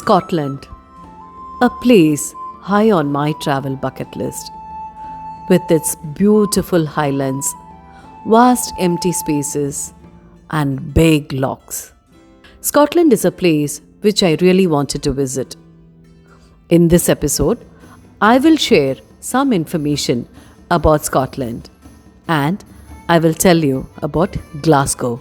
Scotland, a place high on my travel bucket list. With its beautiful highlands, vast empty spaces, and big lochs. Scotland is a place which I really wanted to visit. In this episode, I will share some information about Scotland and I will tell you about Glasgow.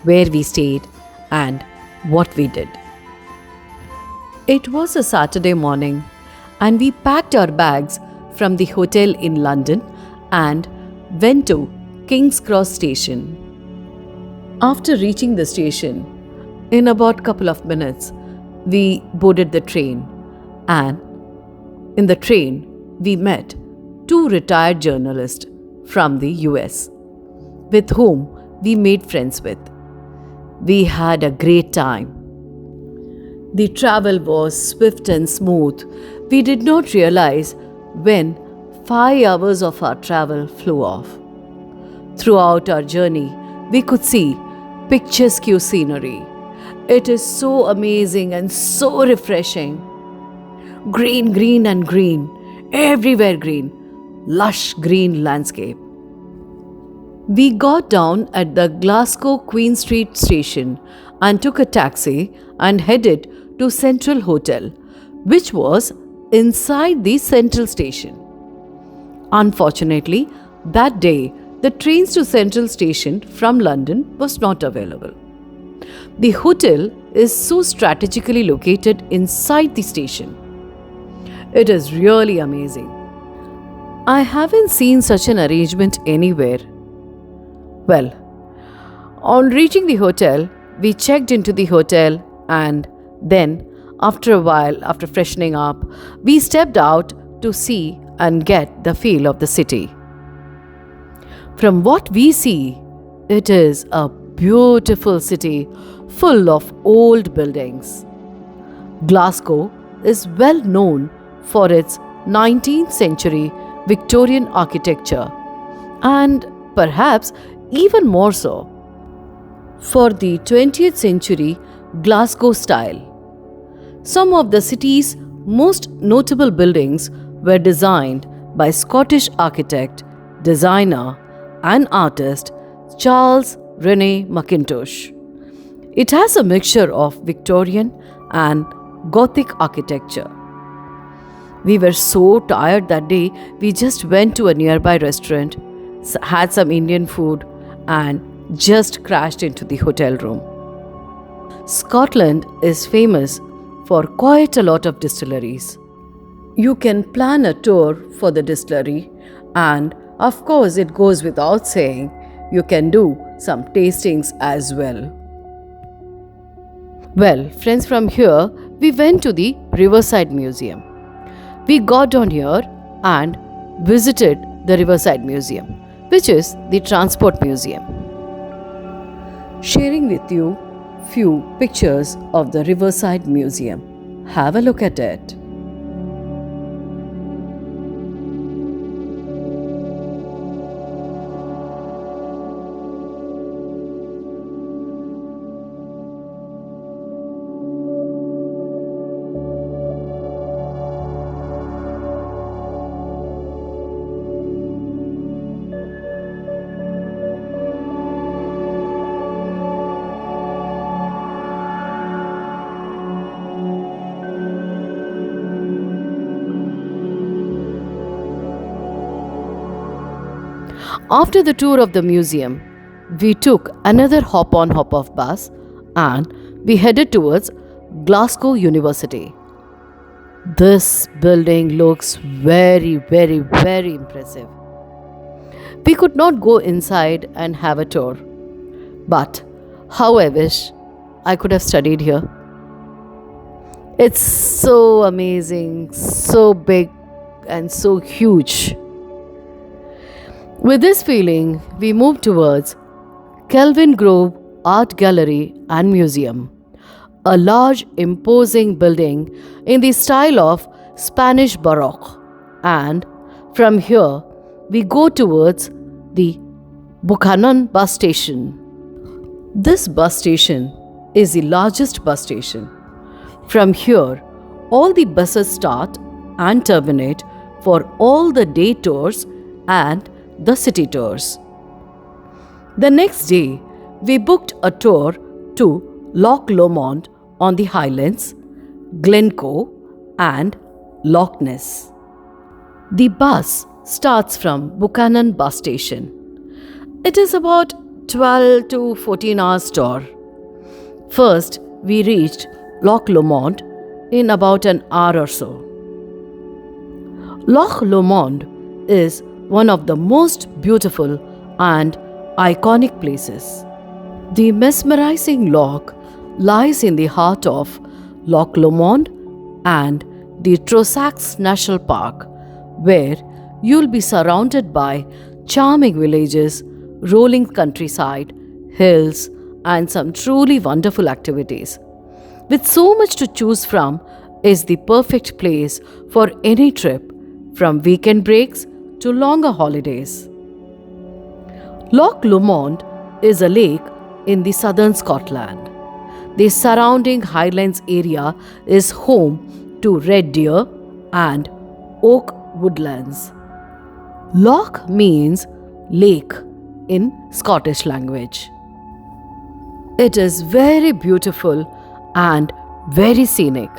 Where we stayed and what we did. It was a Saturday morning and we packed our bags from the hotel in London and went to King's Cross station. After reaching the station, in about a couple of minutes, we boarded the train and in the train we met two retired journalists from the US with whom we made friends with. We had a great time. The travel was swift and smooth. We did not realize when 5 hours of our travel flew off. Throughout our journey, we could see picturesque scenery. It is so amazing and so refreshing. Green, green and green. Everywhere green. Lush green landscape. We got down at the Glasgow Queen Street station and took a taxi and headed to Central Hotel, which was inside the central station. Unfortunately, that day, the trains to Central Station from London was not available. The hotel is so strategically located inside the station. It is really amazing. I haven't seen such an arrangement anywhere. Well, on reaching the hotel, we checked into the hotel and then, after a while, after freshening up, we stepped out to see and get the feel of the city. From what we see, it is a beautiful city full of old buildings. Glasgow is well known for its 19th century Victorian architecture and perhaps even more so for the 20th century Glasgow style. Some of the city's most notable buildings were designed by Scottish architect, designer and artist Charles Rennie Mackintosh. It has a mixture of Victorian and Gothic architecture. We were so tired that day, we just went to a nearby restaurant, had some Indian food and just crashed into the hotel room. Scotland is famous for quite a lot of distilleries. You can plan a tour for the distillery and of course it goes without saying you can do some tastings as well. Well, friends, from here we went to the Riverside Museum. We got down here and visited the Riverside Museum, which is the transport museum. Sharing with you few pictures of the Riverside Museum. Have a look at it. After the tour of the museum, we took another hop-on hop-off bus and we headed towards Glasgow University. This building looks very, very, very impressive. We could not go inside and have a tour, but how I wish I could have studied here. It's so amazing, so big and so huge. With this feeling, we moved towards Kelvin Grove Art Gallery and Museum, a large imposing building in the style of Spanish Baroque, and from here we go towards the Buchanan Bus Station. This bus station is the largest bus station. From here, all the buses start and terminate for all the day tours and the city tours. The next day, we booked a tour to Loch Lomond on the Highlands, Glencoe, and Loch Ness. The bus starts from Buchanan Bus Station. It is about 12 to 14 hours tour. First, we reached Loch Lomond in about an hour or so. Loch Lomond is one of the most beautiful and iconic places. The mesmerizing loch lies in the heart of Loch Lomond and the Trossachs National Park, where you'll be surrounded by charming villages, rolling countryside, hills, and some truly wonderful activities. With so much to choose from, is the perfect place for any trip, from weekend breaks to longer holidays. Loch Lomond is a lake in the southern Scotland. The surrounding highlands area is home to red deer and oak woodlands. Loch means lake in Scottish language. It is very beautiful and very scenic.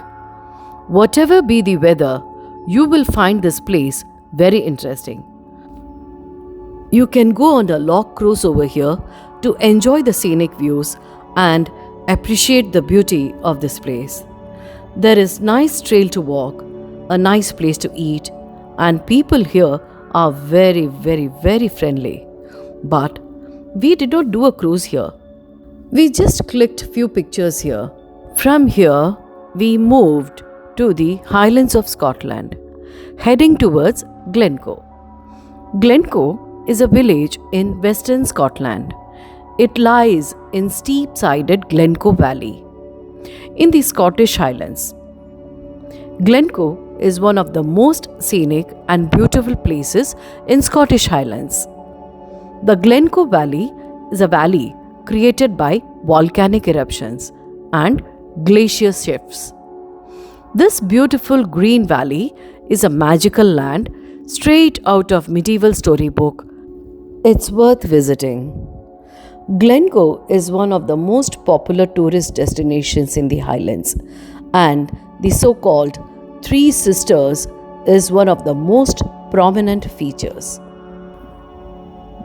Whatever be the weather, you will find this place very interesting. You can go on a loch cruise over here to enjoy the scenic views and appreciate the beauty of this place. There is nice trail to walk, a nice place to eat, and people here are very, very, very friendly. But we did not do a cruise here. We just clicked few pictures here. From here, we moved to the Highlands of Scotland, heading towards Glencoe. Glencoe is a village in western Scotland. It lies in steep-sided Glencoe Valley in the Scottish Highlands. Glencoe is one of the most scenic and beautiful places in Scottish Highlands. The Glencoe Valley is a valley created by volcanic eruptions and glacier shifts. This beautiful green valley is a magical land straight out of medieval storybook. It's worth visiting. Glencoe is one of the most popular tourist destinations in the Highlands, and the so-called Three Sisters is one of the most prominent features.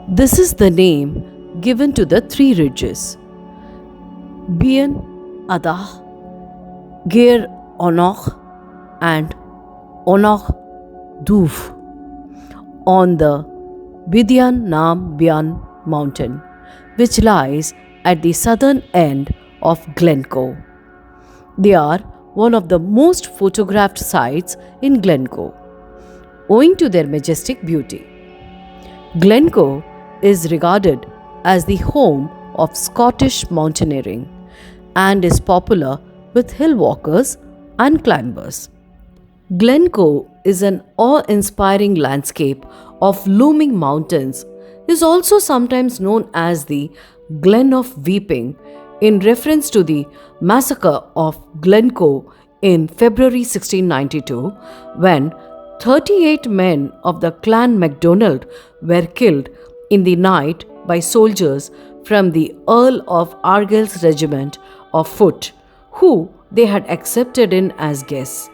This is the name given to the three ridges: Bien Adah, Ger Onoch, and Onoch Duf on the Bidyan Nam Bian mountain, which lies at the southern end of Glencoe. They are one of the most photographed sites in Glencoe, owing to their majestic beauty. Glencoe is regarded as the home of Scottish mountaineering and is popular with hill walkers and climbers. Glencoe is an awe-inspiring landscape of looming mountains, is also sometimes known as the Glen of Weeping in reference to the massacre of Glencoe in February 1692, when 38 men of the Clan MacDonald were killed in the night by soldiers from the Earl of Argyll's regiment of foot, who they had accepted in as guests.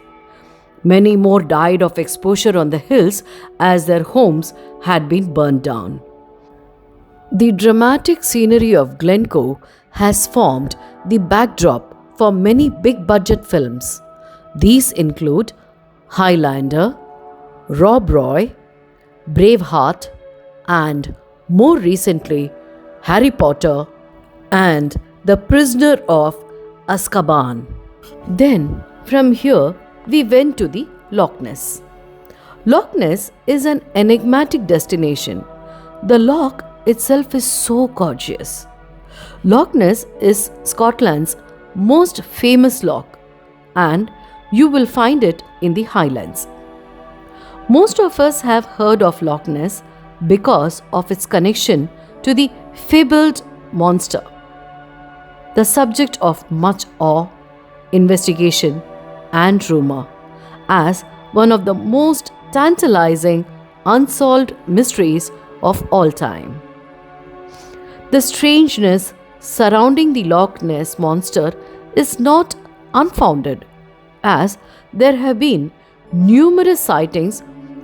Many more died of exposure on the hills as their homes had been burned down. The dramatic scenery of Glencoe has formed the backdrop for many big-budget films. These include Highlander, Rob Roy, Braveheart, and more recently, Harry Potter and The Prisoner of Azkaban. Then, from here, we went to the Loch Ness. Loch Ness is an enigmatic destination. The loch itself is so gorgeous. Loch Ness is Scotland's most famous loch, and you will find it in the Highlands. Most of us have heard of Loch Ness because of its connection to the fabled monster, the subject of much awe, investigation, and rumor, as one of the most tantalizing unsolved mysteries of all time. The strangeness surrounding the Loch Ness monster is not unfounded, as there have been numerous sightings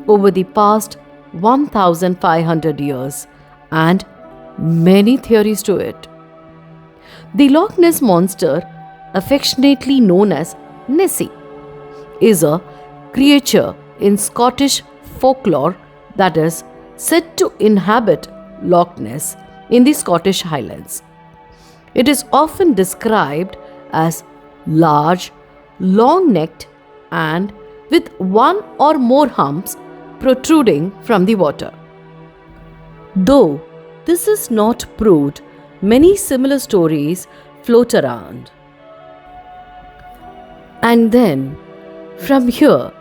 over the past 1,500 years and many theories to it. The Loch Ness monster, affectionately known as Nessie, is a creature in Scottish folklore that is said to inhabit Loch Ness in the Scottish Highlands. It is often described as large, long-necked, and with one or more humps protruding from the water. Though this is not proved, many similar stories float around. And then, from here,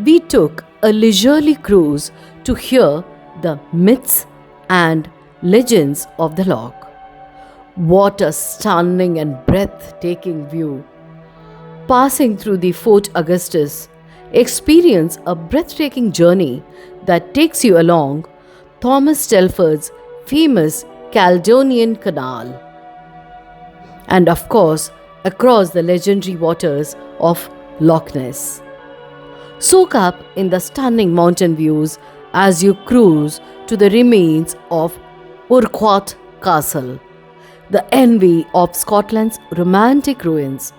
we took a leisurely cruise to hear the myths and legends of the Loch. What a stunning and breathtaking view! Passing through the Fort Augustus, experience a breathtaking journey that takes you along Thomas Telford's famous Caledonian Canal, and of course across the legendary waters of Loch Ness. Soak up in the stunning mountain views as you cruise to the remains of Urquhart Castle, the envy of Scotland's romantic ruins.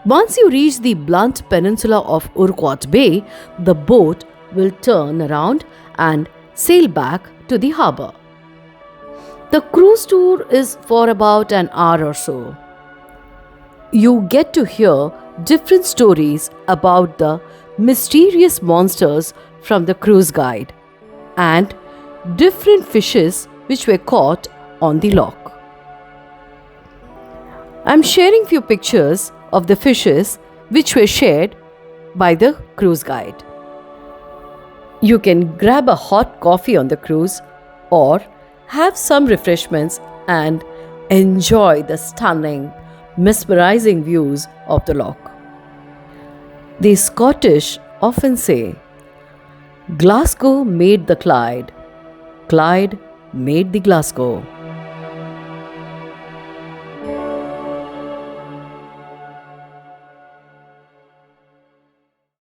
Once you reach the blunt peninsula of Urquhart Bay, the boat will turn around and sail back to the harbour. The cruise tour is for about an hour or so. You get to hear different stories about the mysterious monsters from the cruise guide and different fishes which were caught on the loch. I'm sharing few pictures of the fishes which were shared by the cruise guide. You can grab a hot coffee on the cruise or have some refreshments and enjoy the stunning, mesmerizing views of the loch. The Scottish often say, Glasgow made the Clyde, Clyde made the Glasgow.